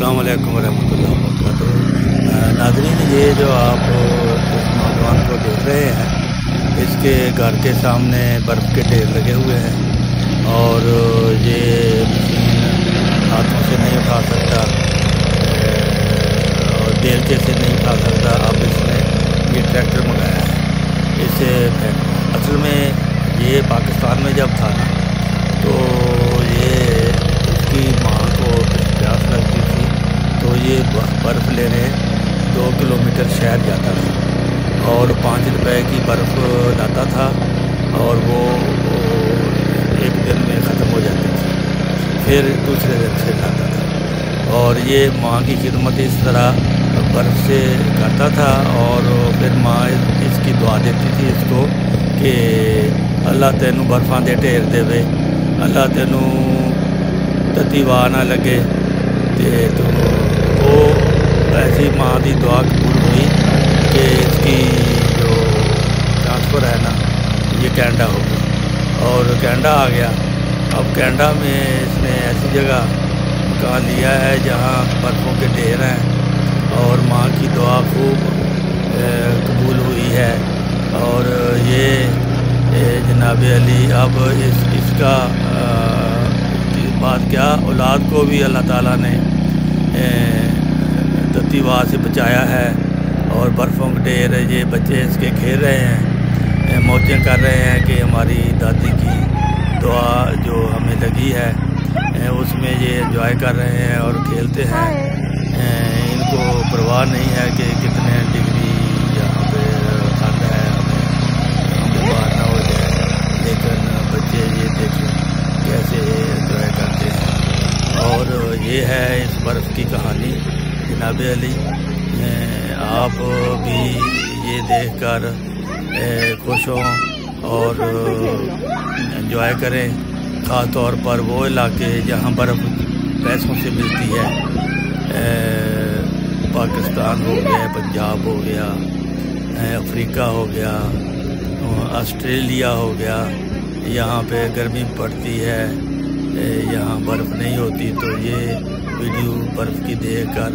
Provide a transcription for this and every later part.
अस्सलाम वालेकुम वरहमतुल्लाहि वबरकातुहू। नाज़रीन, ये जो आप इस नौजवान को देख रहे हैं, इसके घर के सामने बर्फ़ के ढेर लगे हुए हैं और ये मशीन हाथों से नहीं उठा सकता और बेलचे से नहीं उठा सकता। अब इसने ये ट्रैक्टर मंगाया है। इसे असल में ये पाकिस्तान में जब था ना, तो ये उसकी माँ को प्यास लगती थी, तो ये बर्फ़ लेने 2 किलोमीटर शहर जाता था और 5 रुपए की बर्फ़ लाता था और वो एक दिन में ख़त्म हो जाती थी, फिर दूसरे दिन से लाता था। और ये माँ की खिदमत इस तरह बर्फ़ से करता था और फिर माँ इसकी दुआ देती थी इसको कि अल्लाह तेनू बर्फ़ां दे ढेर देवे, अल्लाह तेनू तती वाह ना लगे। तो वो ऐसी माँ की दुआ कबूल हुई कि इसकी जो ट्रांसफ़र है ना, ये कनाडा हो गया और कनाडा आ गया। अब कनाडा में इसने ऐसी जगह मकान लिया है जहाँ बर्फ़ों के ढेर हैं और माँ की दुआ खूब कबूल हुई है। और ये जनाब अली अब इसका बात क्या, औलाद को भी अल्लाह ताला ने तती वाह से बचाया है और बर्फ़ों के ढेर ये बच्चे इसके खेल रहे हैं, मौजें कर रहे हैं कि हमारी दादी की दुआ जो हमें लगी है उसमें ये एंजॉय कर रहे हैं और खेलते हैं। इनको परवाह नहीं है कि कितने डिग्री यहाँ पे ठंड है, हम बीमार ना हो जाए। लेकिन बच्चे ये देखें कैसे एंजॉय करते हैं। और ये है इस बर्फ़ की कहानी जनाब अली। आप भी ये देखकर खुश हों और एंजॉय करें, ख़ास तौर पर वो इलाके जहाँ बर्फ़ पैसों से मिलती है। पाकिस्तान हो गया, पंजाब हो गया, अफ्रीका हो गया, ऑस्ट्रेलिया हो गया, यहाँ पे गर्मी पड़ती है, यहाँ बर्फ़ नहीं होती। तो ये वीडियो बर्फ़ की देखकर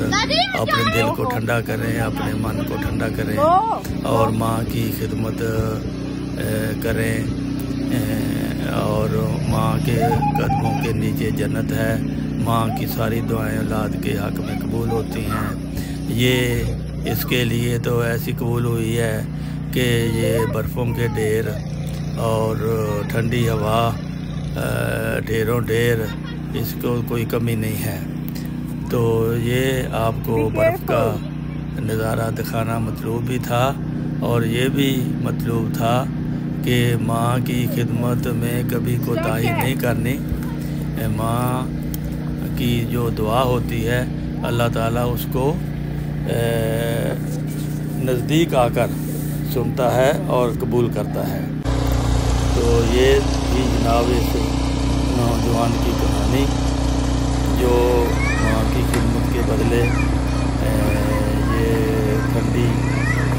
अपने दिल को ठंडा करें, अपने मन को ठंडा करें और माँ की खिदमत करें। और माँ के कदमों के नीचे जन्नत है। माँ की सारी दुआएं औलाद के हक़ में कबूल होती हैं। ये इसके लिए तो ऐसी कबूल हुई है कि ये बर्फ़ों के ढेर और ठंडी हवा, ढेरों ढेर, इसको कोई कमी नहीं है। तो ये आपको बर्फ़ का नज़ारा दिखाना मतलूब भी था और ये भी मतलूब था कि माँ की खिदमत में कभी कोताही नहीं करनी। माँ की जो दुआ होती है अल्लाह ताला उसको नज़दीक आकर सुनता है और कबूल करता है। तो ये भी जनाब इस नौजवान की कहानी जो माँ की खिदमत के बदले ये ठंडी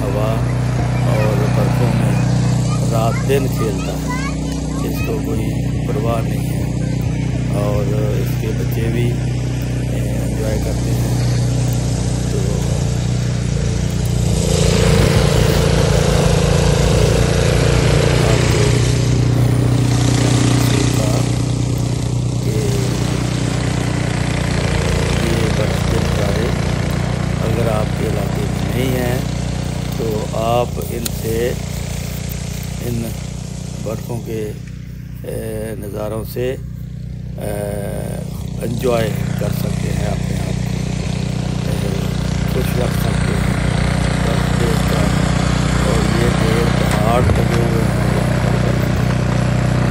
हवा और बर्फ़ों में रात दिन खेलता है, इसको कोई परवाह नहीं है और इसके बच्चे भी एंजॉय करते हैं। तो ये बर्फ़ के नज़ारे अगर आपके इलाके में नहीं हैं तो आप इन बर्फ़ों के नज़ारों से एंजॉय कर सकते हैं, अपने आप को खुश रख सकते हैं बर्फ़ देखकर। और ये ढेर पहाड़ लगे हुए हैं,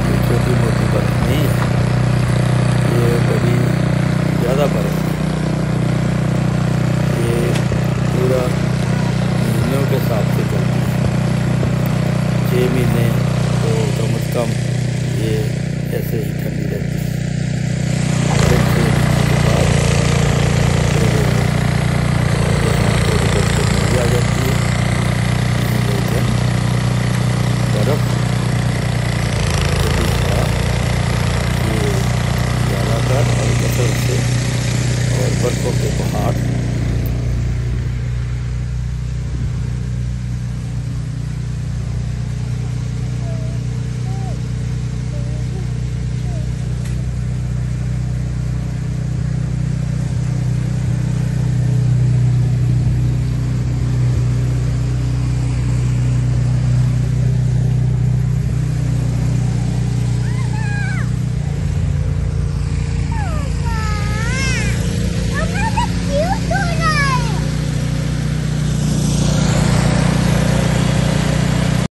ये छोटी मोटी बर्फ़ नहीं है, ये बड़ी ज़्यादा बर्फ़ है।